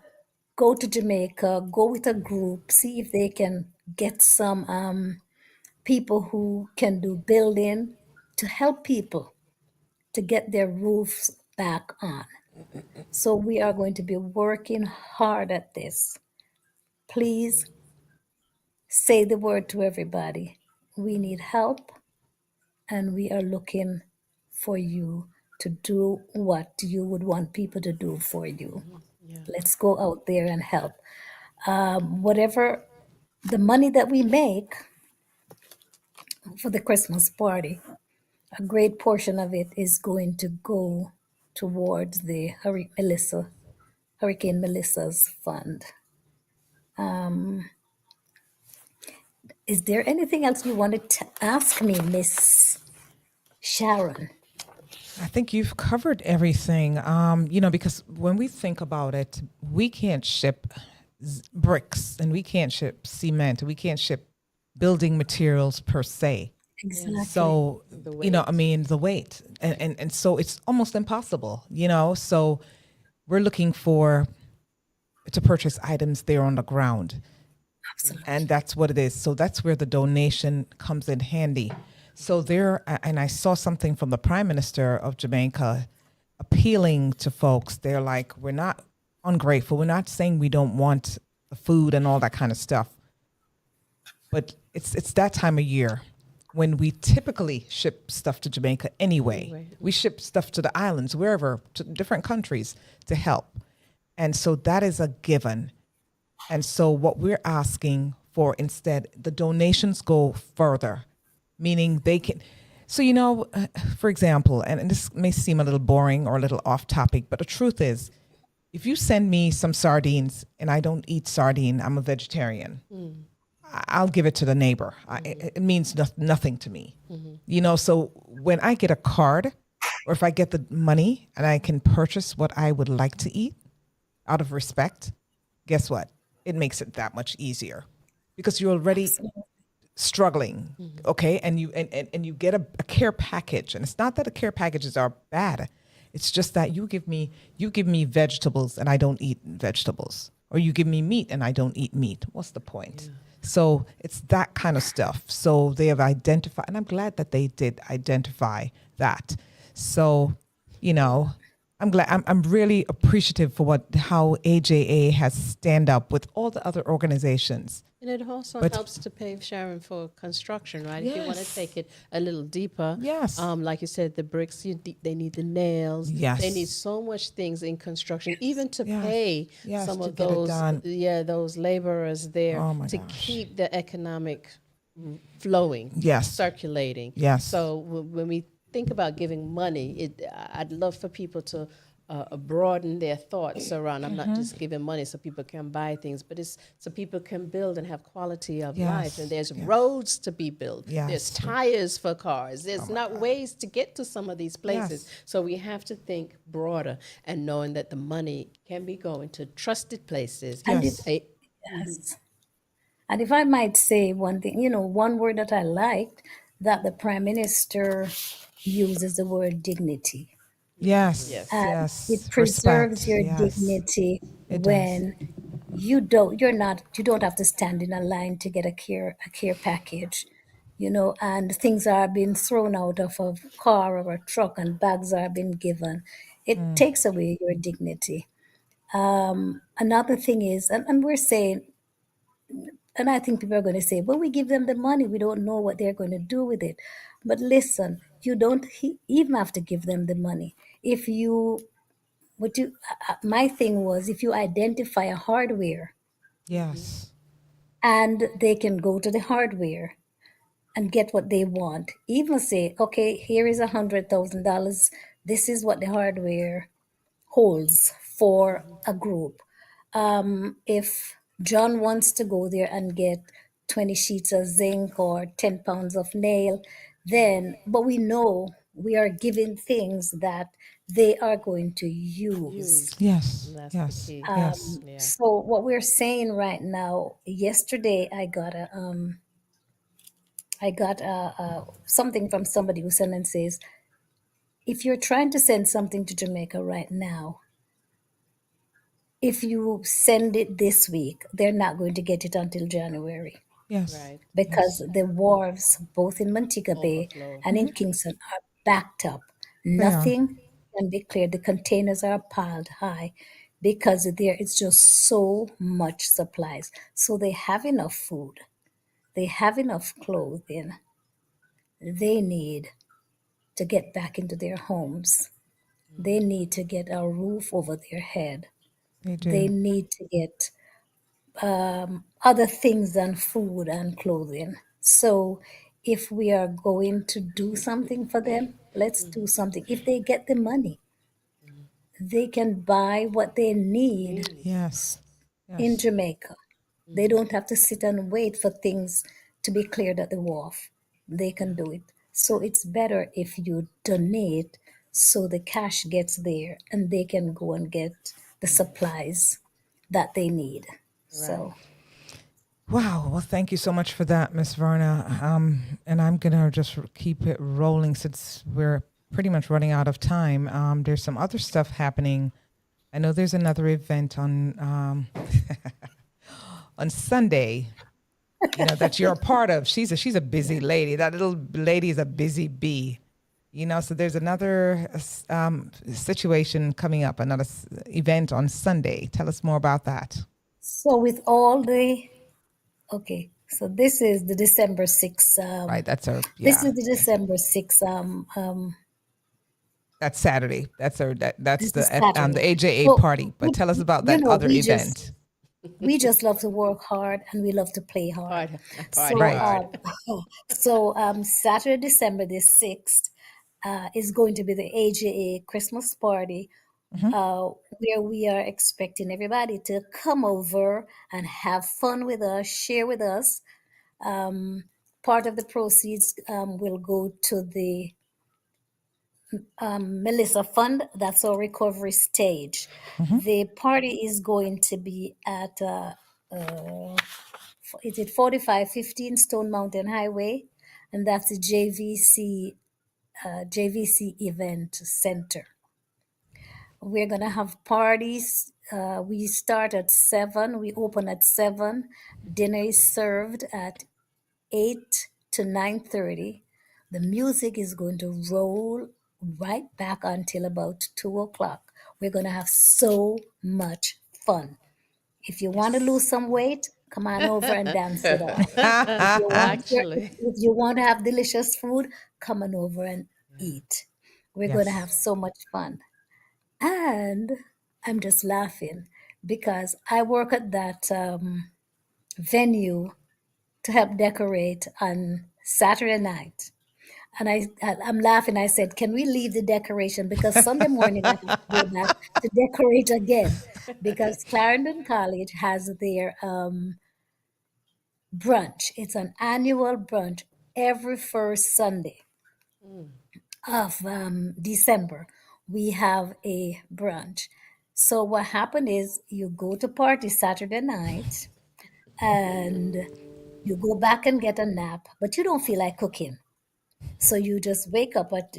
go to Jamaica, go with a group, see if they can get some people who can do building to help people to get their roofs back on. So we are going to be working hard at this. Please say the word to everybody. We need help and we are looking for you to do what you would want people to do for you. Yeah. Let's go out there and help. Whatever the money that we make for the Christmas party, a great portion of it is going to go towards the Hurricane Melissa's fund. Is there anything else you wanted to ask me, Miss Sharon? I think you've covered everything. Because when we think about it, we can't ship bricks and we can't ship cement. We can't ship building materials per se. Exactly. So, The the weight. And so it's almost impossible, So we're looking to purchase items there on the ground. Absolutely. And that's what it is. So that's where the donation comes in handy. So and I saw something from the Prime Minister of Jamaica appealing to folks. They're like, we're not ungrateful. We're not saying we don't want the food and all that kind of stuff. But it's that time of year when we typically ship stuff to Jamaica anyway. We ship stuff to the islands, wherever, to different countries to help. And so that is a given. And so what we're asking for instead, the donations go further, meaning they can. So, for example, and this may seem a little boring or a little off topic, but the truth is, if you send me some sardines and I don't eat sardine, I'm a vegetarian. I'll give it to the neighbor. It means nothing to me. So when I get a card or if I get the money and I can purchase what I would like to eat out of respect, guess what? It makes it that much easier because you're already struggling. Okay. And you get a care package, and it's not that the care packages are bad. It's just that you give me vegetables and I don't eat vegetables, or you give me meat and I don't eat meat. What's the point? Yeah. So it's that kind of stuff. So they have identified, and I'm glad that they did identify that. So, I'm glad. I'm really appreciative for how AJA has stand up with all the other organizations. And it also helps to pay Sharon for construction, right? Yes. If you want to take it a little deeper. Yes. Like you said, the bricks, they need the nails. Yes. They need so much things in construction, even to pay some to of get it done. those laborers there to keep the economic flowing, circulating. Yes. So when we think about giving money, I'd love for people to broaden their thoughts around. I'm not just giving money so people can buy things, but it's so people can build and have quality of life. And there's roads to be built. There's tires for cars. There's ways to get to some of these places. So we have to think broader and knowing that the money can be going to trusted places. And if I might say one thing, one word that I liked that the Prime Minister uses the word dignity. Yes. It preserves your dignity when you don't have to stand in a line to get a care package, and things are being thrown out of a car or a truck and bags are being given. It takes away your dignity. Another thing is, and we're saying, and I think people are going to say, well, we give them the money. We don't know what they're going to do with it. But listen, you don't even have to give them the money. My thing was, if you identify a hardware, and they can go to the hardware and get what they want, even say, okay, here is $100,000. This is what the hardware holds for a group. If John wants to go there and get 20 sheets of zinc or 10 pounds of nail, but we know we are giving things that they are going to use. Yes. That's the key. So what we're saying right now, yesterday I got I got something from somebody who sent and says, if you're trying to send something to Jamaica right now, if you send it this week, they're not going to get it until January Yes. Right. because the wharves, both in Montego Bay Overflow. and in Kingston, are backed up. They are. Nothing can be cleared. The containers are piled high because there is just so much supplies. So they have enough food, they have enough clothing. They need to get back into their homes. They need to get a roof over their head. They They do. need to get other things than food and clothing. So if we are going to do something for them, let's do something. If they get the money, they can buy what they need Need. Yes. in Yes. Jamaica. They don't have to sit and wait for things to be cleared at the wharf. They can do it. So it's better if you donate so the cash gets there and they can go and get the supplies that they need. Right. So Wow. Well, thank you so much for that, Miss Verna. And I'm gonna just keep it rolling since we're pretty much running out of time. There's some other stuff happening. I know there's another event on Sunday. That you're a part of. She's a busy lady. That little lady is a busy bee. So there's another situation coming up, another event on Sunday. Tell us more about that. So with all the okay, so this is the December 6th. Right, that's our This yeah. is the December 6th. That's Saturday. That's This is the Saturday. AJA So party. But tell us about you that know, other event. we just love to work hard and we love to play hard. Party, So party hard. Saturday, December the 6th, is going to be the AJA Christmas party, where we are expecting everybody to come over and have fun with us, share with us. Part of the proceeds will go to the Melissa Fund. That's our recovery stage. The party is going to be at, is it 4515 Stone Mountain Highway? And that's the JVC Event Center. We're going to have parties. We start at 7, we open at 7. Dinner is served at 8 to 9:30. The music is going to roll right back until about 2 o'clock. We're going to have so much fun. If you want to lose some weight, come on over and dance with us. Actually. If you want to have delicious food, come on over and eat. We're going to Yes. have so much fun. And I'm just laughing because I work at that venue to help decorate on Saturday night. And I'm laughing. I said, can we leave the decoration? Because Sunday morning I have to go back to decorate again. Because Clarendon College has their brunch. It's an annual brunch every first Sunday of December. We have a brunch. So what happened is you go to party Saturday night and you go back and get a nap, but you don't feel like cooking. So you just wake up at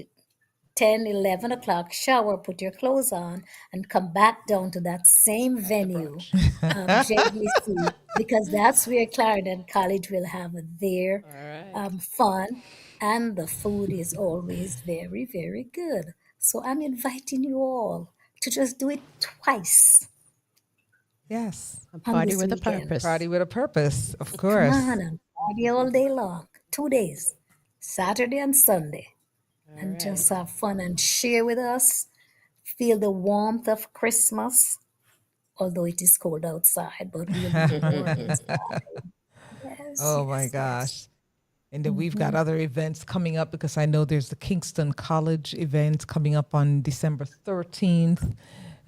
10, 11 o'clock, shower, put your clothes on, and come back down to that same venue, JVC, because that's where Clarendon College will have their All right. fun, and the food is always very, very good. So I'm inviting you all to just do it twice Yes. A on party this with a weekend. purpose. Party with a purpose, of Come course. on and party all day long, 2 days, Saturday and Sunday, and just have fun and share with us. Feel the warmth of Christmas, although it is cold outside, but we'll be warm inside. Yes, Oh my yes, yes. gosh. And then we've got other events coming up because I know there's the Kingston College event coming up on December 13th.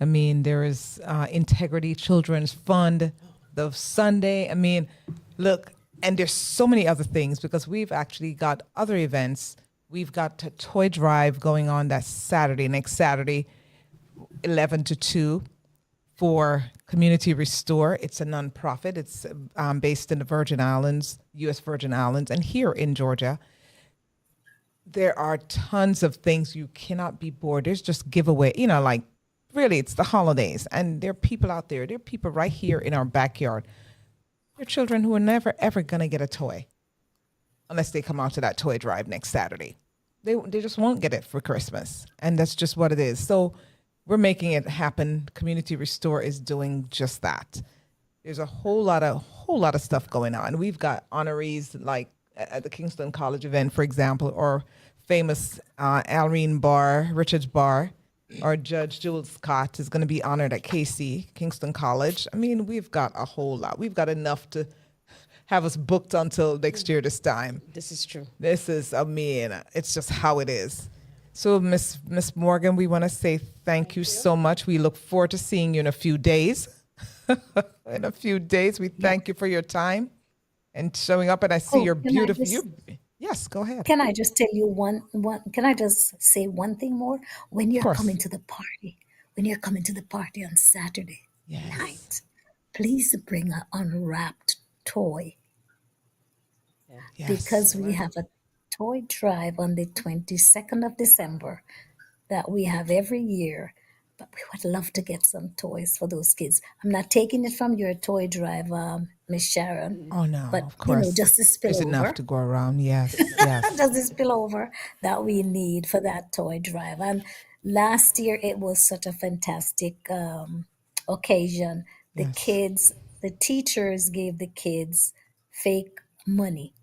I mean, there is Integrity Children's Fund, the Sunday. I mean, look, and there's so many other things because we've actually got other events. We've got a toy drive going on that Saturday, next Saturday, 11 to 2. for Community Restore. It's a nonprofit. It's based in the Virgin Islands, U.S. Virgin Islands, and here in Georgia. There are tons of things. You cannot be bored. There's just giveaway, like really it's the holidays, and there are people out there. There are people right here in our backyard. There are children who are never, ever going to get a toy unless they come out to that toy drive next Saturday. They just won't get it for Christmas, and that's just what it is. So we're making it happen. Community Restore is doing just that. There's a whole lot of stuff going on. We've got honorees like at the Kingston College event, for example, or famous Alreen Barr, Richards Barr, or Judge Jules Scott is going to be honored at KC, Kingston College. I mean, we've got a whole lot. We've got enough to have us booked until next year this time. This is true. It's just how it is. So, Miss Morgan, we want to say thank you so much. We look forward to seeing you in a few days. In a few days, we thank you for your time and showing up. And I see you're beautiful. Yes, go ahead. Can I just tell you can I just say one thing more? When you're coming to the party on Saturday night, please bring an unwrapped toy. Yes. Because we have a toy drive on the 22nd of December that we have every year. But we would love to get some toys for those kids. I'm not taking it from your toy drive, Miss Sharon. Oh, no, but, of course. Just the spillover. There's enough to go around, yes. Yes. Just the spillover that we need for that toy drive. And last year, it was such a fantastic occasion. The kids, the teachers gave the kids fake money.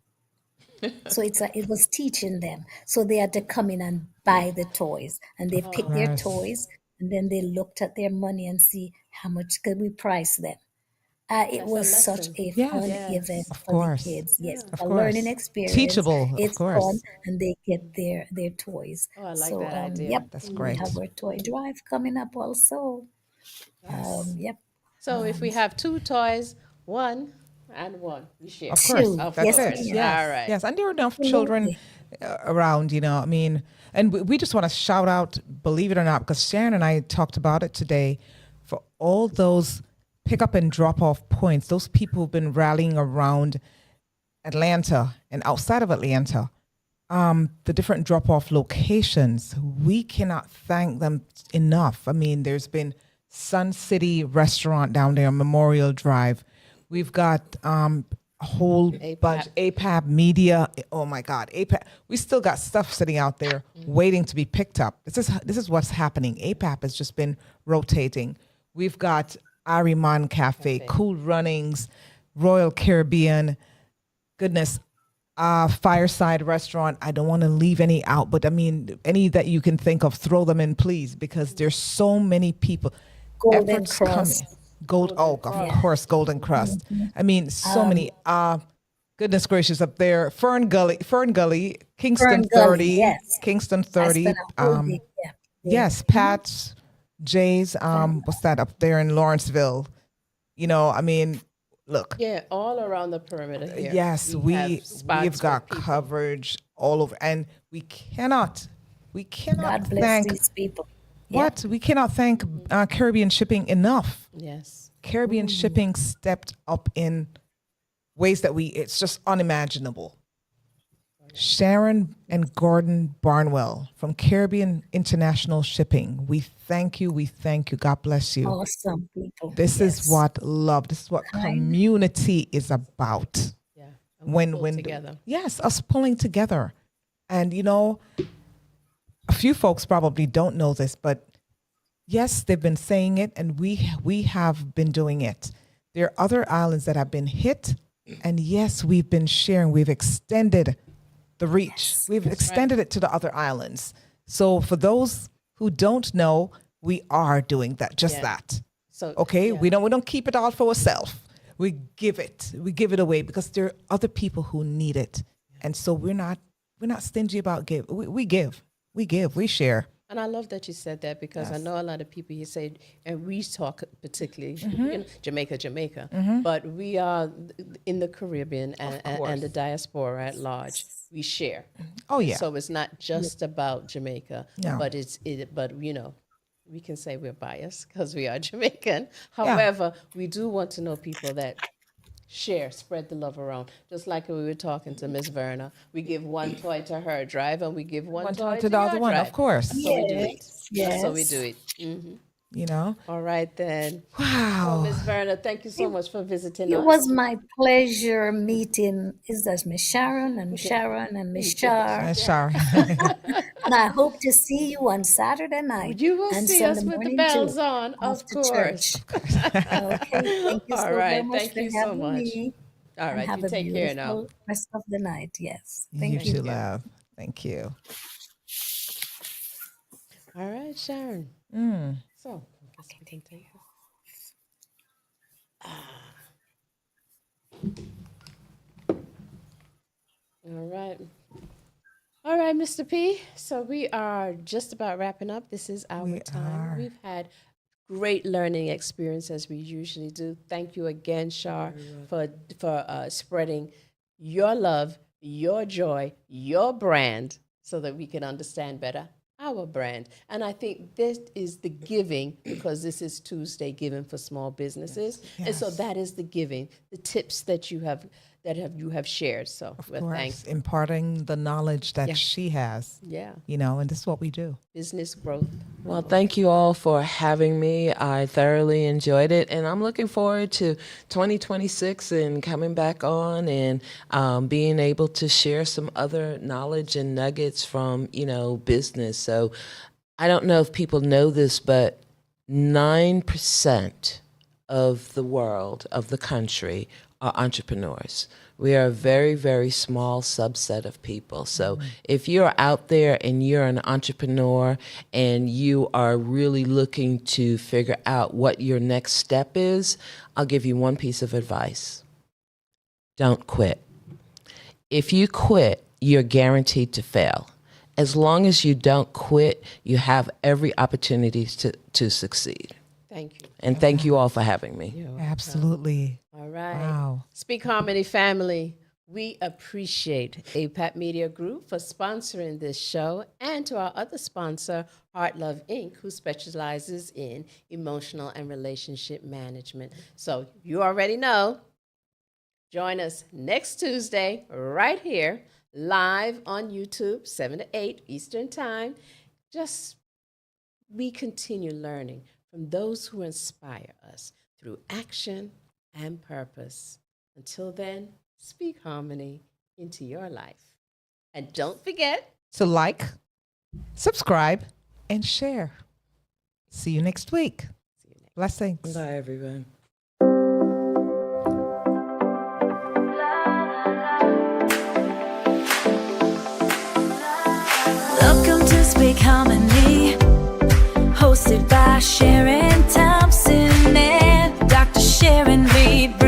So it was teaching them. So they had to come in and buy the toys. And they picked their toys. And then they looked at their money and see how much could we price them. It was such a fun event for the kids. Yes, a learning experience. Teachable, it's of course. Fun, and they get their toys. Oh, I like that idea. Yep, that's great. We have our toy drive coming up also. Yep. So if we have 2 toys, 1 and 1, we share. Of course, That's that's it. it. Yes. All right. Yes, and there are enough children around, I mean, and we just want to shout out, believe it or not, because Sharon and I talked about it today, for all those pick up and drop off points, those people who've been rallying around Atlanta and outside of Atlanta, the different drop off locations. We cannot thank them enough. I mean, there's been Sun City Restaurant down there on Memorial Drive. We've got a whole bunch, APAP Media. Oh my God, APAP. We still got stuff sitting out there waiting to be picked up. This is what's happening. APAP has just been rotating. We've got Ariman Cafe, Cool Runnings, Royal Caribbean, goodness, Fireside Restaurant. I don't want to leave any out, but I mean, any that you can think of, throw them in, please, because there's so many people. Golden Crust. Of course, Golden Crust. I mean, so many. Goodness gracious, up there, Fern Gully, Kingston 30, yes. Kingston 30. Yes, Pat's, Jay's. What's that up there in Lawrenceville? I mean, look. Yeah, all around the perimeter here. Yes, we've got coverage all over, and we cannot God bless thank these people. what we cannot thank Caribbean Shipping enough. Yes. Caribbean Shipping stepped up in ways that it's just unimaginable. Sharon and Gordon Barnwell from Caribbean International Shipping. We thank you. God bless you. Awesome people. This is what love, this is what community is about. Yeah. When together. Yes, us pulling together. And a few folks probably don't know this, but yes, they've been saying it, and we have been doing it. There are other islands that have been hit, and yes, we've been sharing. We've extended the reach. We've extended it to the other islands. So for those who don't know, we are doing that. That. So we don't keep it all for ourselves. We give it away because there are other people who need it, and so we're not stingy about give. We give. We share. And I love that you said that, because I know a lot of people, you say, and we talk particularly, Jamaica, but we are in the Caribbean and the diaspora at large. We share. Oh yeah. So it's not just about Jamaica, No. but we can say we're biased because we are Jamaican. However, we do want to know people that share, spread the love around. Just like we were talking to Miss Verna, we give one toy to her drive, and we give one toy to the other one. Of course. That's how we do it. Yes. That's how we do it. Mm-hmm. You know. All right then. Wow. Oh, Miss Verna, thank you so much for visiting us. It was my pleasure meeting. Is that Miss Sharon and Miss Char? Char. And I hope to see you on Saturday night. You will and see Sunday us with the morning bells too, on, of after course. church. Okay, thank you All so right, very much thank for you so having much. me. All And right, have you a take care now. beautiful rest of the night. Yes, You thank you. too, love. Thank you. All right, Sharon. So, I guess we can take her. All right, Mr. P. So we are just about wrapping up. This is our time. We've had great learning experience as we usually do. Thank you again, Char, for spreading your love, your joy, your brand, so that we can understand better our brand. And I think this is the giving, because this is Tuesday Giving for Small Businesses. Yes. And so that is the giving, the tips that you have shared. So we're thankful. Imparting the knowledge that she has. Yeah. You know, and this is what we do. Business growth. Well, thank you all for having me. I thoroughly enjoyed it, and I'm looking forward to 2026 and coming back on and being able to share some other knowledge and nuggets from, business. So I don't know if people know this, but 9% of the world, of the country, are entrepreneurs. We are a very, very small subset of people. So if you're out there and you're an entrepreneur and you are really looking to figure out what your next step is, I'll give you one piece of advice. Don't quit. If you quit, you're guaranteed to fail. As long as you don't quit, you have every opportunity to succeed. Thank you. And thank you all for having me. Absolutely. All right. Wow. Speak Harmony family, we appreciate APAT Media Group for sponsoring this show, and to our other sponsor, Heart Love Inc., who specializes in emotional and relationship management. So you already know, join us next Tuesday right here, live on YouTube, 7 to 8 Eastern Time. We continue learning from those who inspire us through action and purpose. Until then, speak harmony into your life. And don't forget to like, subscribe, and share. See you next week. Blessings. Bye, everyone. Welcome to Speak Harmony, hosted by Sharon, Thompson, and Dr. Sharon Reid.